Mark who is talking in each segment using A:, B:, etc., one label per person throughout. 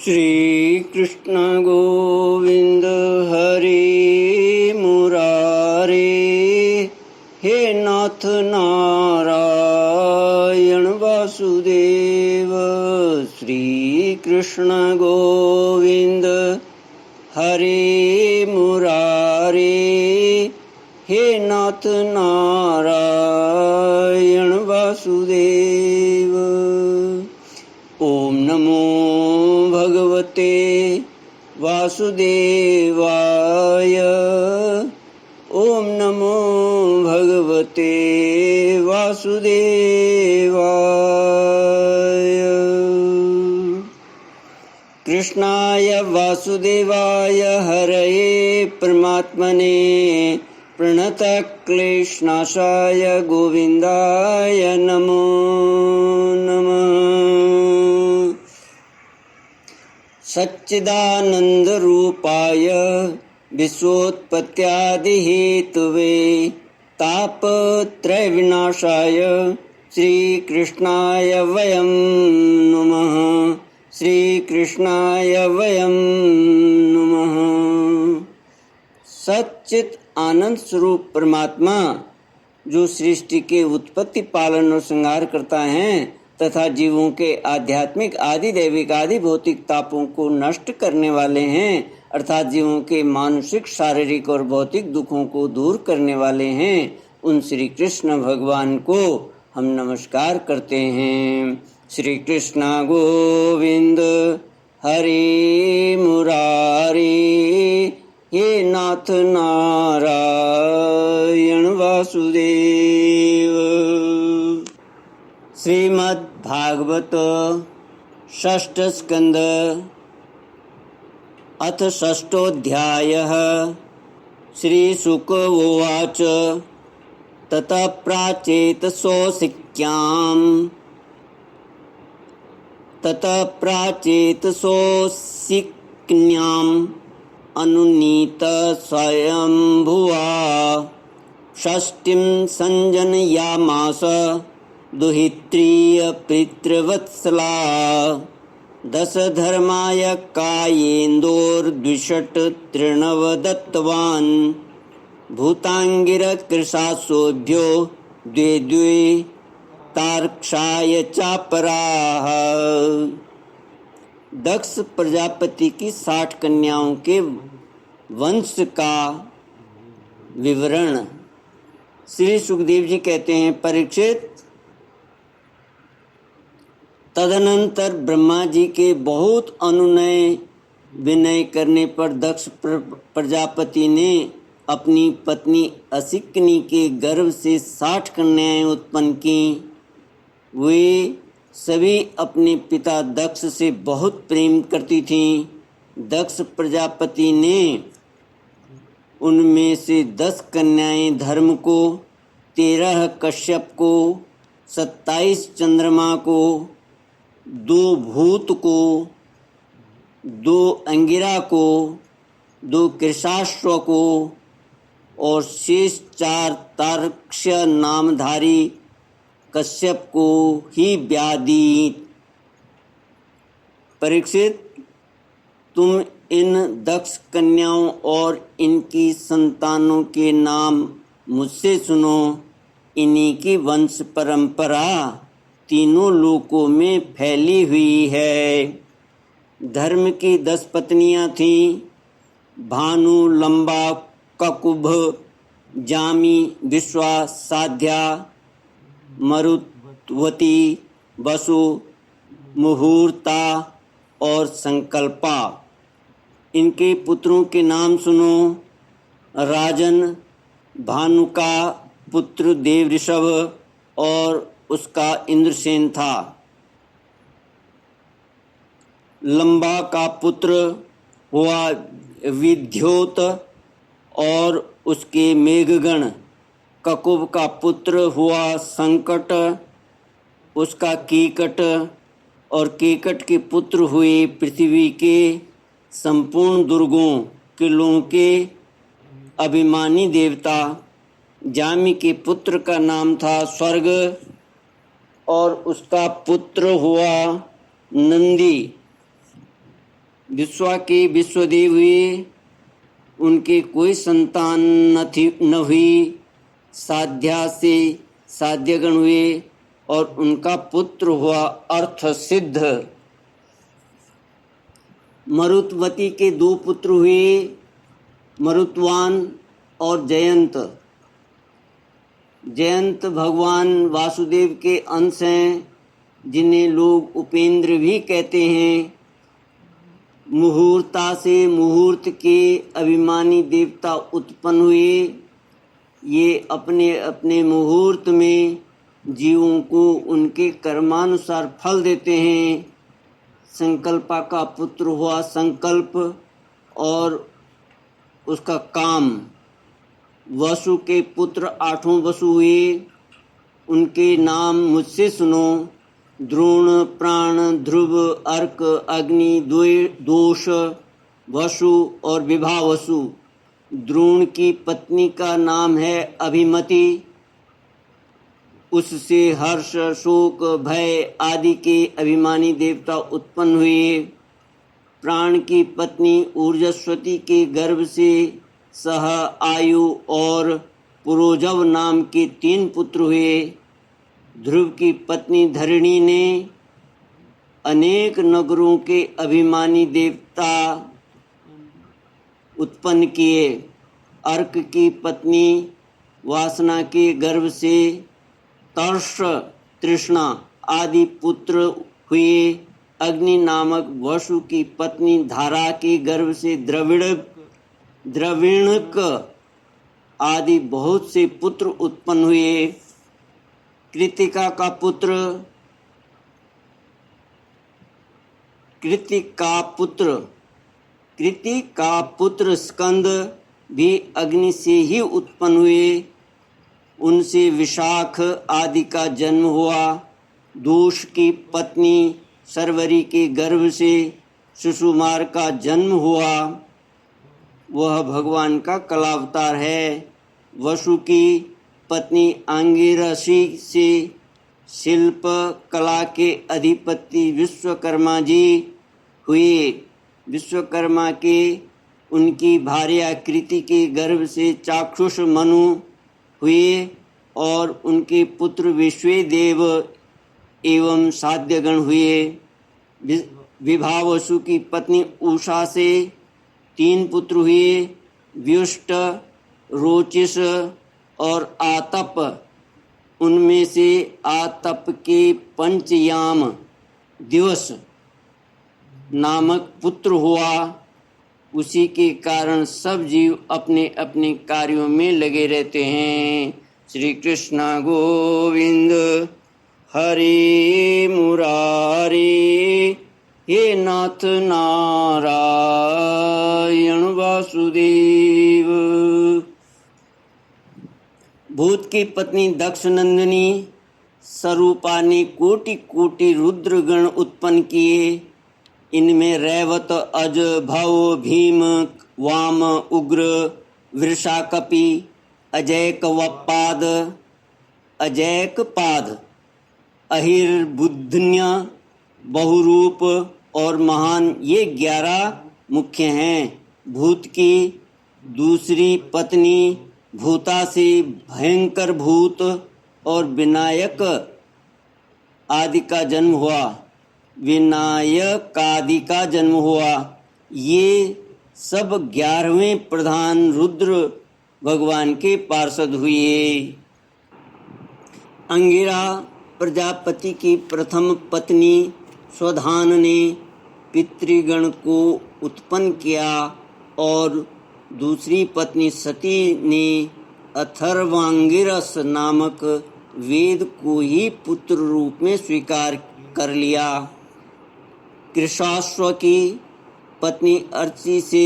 A: श्री कृष्ण गोविंद हरि मुरारे, हे नाथ नारायण वासुदेव। श्री कृष्ण गोविंद हरि मुरारे, हे नाथ नारायण वासुदेव। ओम नमो भगवते वासुदेवाय। ओम नमो भगवते वासुदेवाय। कृष्णाय वासुदेवाय हरये परमात्मने प्रणतक्लेशनाशाय गोविन्दाय नमो नमः। सच्चिदानन्दरूपाय विश्वोत्पत्त्यादिहेतवे तापत्रयविनाशाय श्रीकृष्णाय वयं नमः। श्रीकृष्णाय वयं नमः। सच्चित आनंद स्वरूप परमात्मा जो सृष्टि के उत्पत्ति पालन और श्रृंगार करता है तथा जीवों के आध्यात्मिक आदि दैविक आदि भौतिक तापों को नष्ट करने वाले हैं, अर्थात जीवों के मानसिक शारीरिक और भौतिक दुखों को दूर करने वाले हैं, उन श्री कृष्ण भगवान को हम नमस्कार करते हैं। श्री कृष्ण गोविंद हरि मुरारी, हे नाथ नारायण वासुदेव। श्रीमद् भागवत षष्ठ स्कंद अथ षष्ठोऽध्यायः। श्री शुक उवाच ततः प्राचेतसोऽसिक्न्याम् अनुनीत स्वयंभुवा षष्ठीं संजनयामास दुहित्रीय पितृवत्सला। दशधर्माय कायेन्दोर्द्विषट् तृणव दत्तवान् भूताङ्गिरकृशासोभ्यो द्वे द्वे तार्क्षाय चापराः। दक्ष प्रजापति की 60 कन्याओं के वंश का विवरण। श्री सुखदेव जी कहते हैं, परीक्षित, तदनंतर ब्रह्मा जी के बहुत अनुनय विनय करने पर दक्ष प्रजापति ने अपनी पत्नी असिक्नी के गर्भ से 60 कन्याएं उत्पन्न की। वे सभी अपने पिता दक्ष से बहुत प्रेम करती थीं। दक्ष प्रजापति ने उनमें से 10 कन्याएं धर्म को, 13 कश्यप को, 27 चंद्रमा को, 2 भूत को, 2 अंगिरा को, 2 कृशाश्व को और शेष 4 तार्क्ष नामधारी कश्यप को ही ब्याह दी। परीक्षित, तुम इन दक्ष कन्याओं और इनकी संतानों के नाम मुझसे सुनो। इन्हीं की वंश परंपरा तीनों लोकों में फैली हुई है। धर्म की 10 पत्नियां थीं, भानु, लंबा, ककुभ, जामी, विश्वा, साध्या, मरुत्वती, वसु, मुहूर्ता और संकल्पा। इनके पुत्रों के नाम सुनो। राजन, भानु का पुत्र देवऋषभ और उसका इंद्रसेन था। लंबा का पुत्र हुआ विद्योत और उसके मेघगण। ककुब का पुत्र हुआ संकट, उसका कीकट और कीकट के पुत्र हुए पृथ्वी के संपूर्ण दुर्गों किलों के अभिमानी देवता। जामी के पुत्र का नाम था स्वर्ग और उसका पुत्र हुआ नंदी। विश्वा के विश्वदेव हुए, उनके कोई संतान न हुई। साध्या से साध्यगण हुए और उनका पुत्र हुआ अर्थ सिद्ध। मरुत्वती के 2 पुत्र हुए, मरुत्वान और जयंत। जयंत भगवान वासुदेव के अंश हैं, जिन्हें लोग उपेंद्र भी कहते हैं। मुहूर्ता से मुहूर्त के अभिमानी देवता उत्पन्न हुए। ये अपने अपने मुहूर्त में जीवों को उनके कर्मानुसार फल देते हैं। संकल्पा का पुत्र हुआ संकल्प और उसका काम। वसु के पुत्र 8 वसु हुए, उनके नाम मुझसे सुनो। द्रोण, प्राण, ध्रुव, अर्क, अग्नि, दोष, वसु और विभावसु। द्रोण की पत्नी का नाम है अभिमति। उससे हर्ष, शोक, भय आदि के अभिमानी देवता उत्पन्न हुए। प्राण की पत्नी ऊर्जस्वती के गर्भ से सह, आयु और पुरोजव नाम के 3 पुत्र हुए। ध्रुव की पत्नी धरणी ने अनेक नगरों के अभिमानी देवता उत्पन्न किए। अर्क की पत्नी वासना के गर्भ से तर्ष, तृष्णा आदि पुत्र हुए। अग्नि नामक वसु की पत्नी धारा के गर्भ से द्रविणक आदि बहुत से पुत्र उत्पन्न हुए। कृतिका पुत्र स्कंद भी अग्नि से ही उत्पन्न हुए। उनसे विशाख आदि का जन्म हुआ। दोष की पत्नी शर्वरी के गर्भ से सुषुमार का जन्म हुआ। वह भगवान का कलावतार है। वसु की पत्नी आंगिरसी से शिल्प कला के अधिपति विश्वकर्मा जी हुए। विश्वकर्मा के उनकी भार्या कृति के गर्भ से चाक्षुष मनु हुए और उनके पुत्र विश्वेदेव एवं साध्यगण हुए। विभावसु की पत्नी उषा से 3 पुत्र हुए, व्युष्ट, रोचिस और आतप। उनमें से आतप के पंचयाम दिवस नामक पुत्र हुआ। उसी के कारण सब जीव अपने अपने कार्यों में लगे रहते हैं। श्री कृष्ण गोविंद हरे मुरारी, हे नाथ नारायण वासुदेव। भूत की पत्नी दक्ष नंदिनी स्वरूपा ने कोटि कोटि रुद्रगण उत्पन्न किए। इनमें रैवत, अज, भव, भीम, वाम, उग्र, वृषाकपि, अजैकपाद, अहिर्बुद्धन्य, बहुरूप और महान, ये 11 मुख्य हैं। भूत की दूसरी पत्नी भूता से भयंकर भूत और विनायक आदि का जन्म हुआ। विनायकादि का जन्म हुआ। ये सब 11वें प्रधान रुद्र भगवान के पार्षद हुए। अंगिरा प्रजापति की प्रथम पत्नी स्वधान ने पितृगण को उत्पन्न किया और दूसरी पत्नी सती ने अथर्वांगिरस नामक वेद को ही पुत्र रूप में स्वीकार कर लिया। कृशाश्व की पत्नी अर्ची से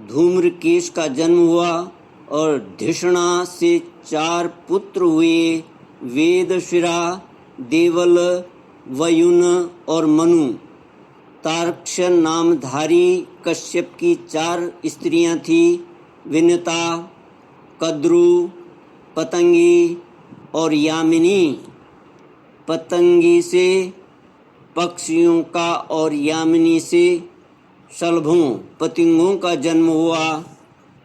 A: धूम्रकेश का जन्म हुआ और धिषणा से 4 पुत्र हुए, वेदशिरा, देवल, वयुन और मनु। तार्क्ष नामधारी कश्यप की 4 स्त्रियां थी, विनता, कद्रु, पतंगी और यामिनी। पतंगी से पक्षियों का और यामिनी से शलभों पतंगों का जन्म हुआ।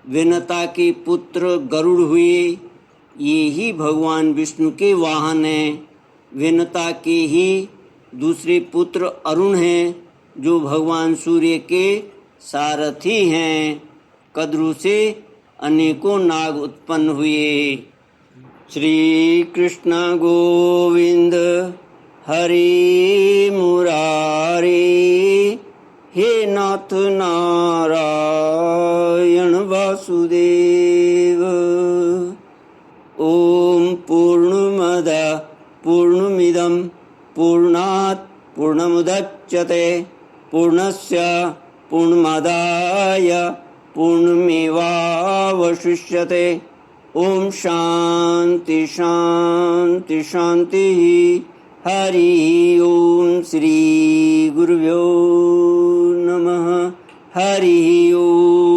A: विनता के पुत्र गरुड़ हुए, ये ही भगवान विष्णु के वाहन हैं। विनता के ही दूसरे पुत्र अरुण हैं, जो भगवान सूर्य के सारथी हैं। कद्रु से अनेकों नाग उत्पन्न हुए। श्री कृष्ण गोविंद हरि मुरारी, हे नाथ नारायण वासुदेव। ओम पूर्णमद पूर्णमिदं पूर्णात् पूर्णमुदच्यते पूर्णस्य पूर्णमादाय पूर्णमेवावशिष्यते। ओम शांति शांति शांति। हरि ओम श्री गुरुभ्यो नमः। हरि ओम।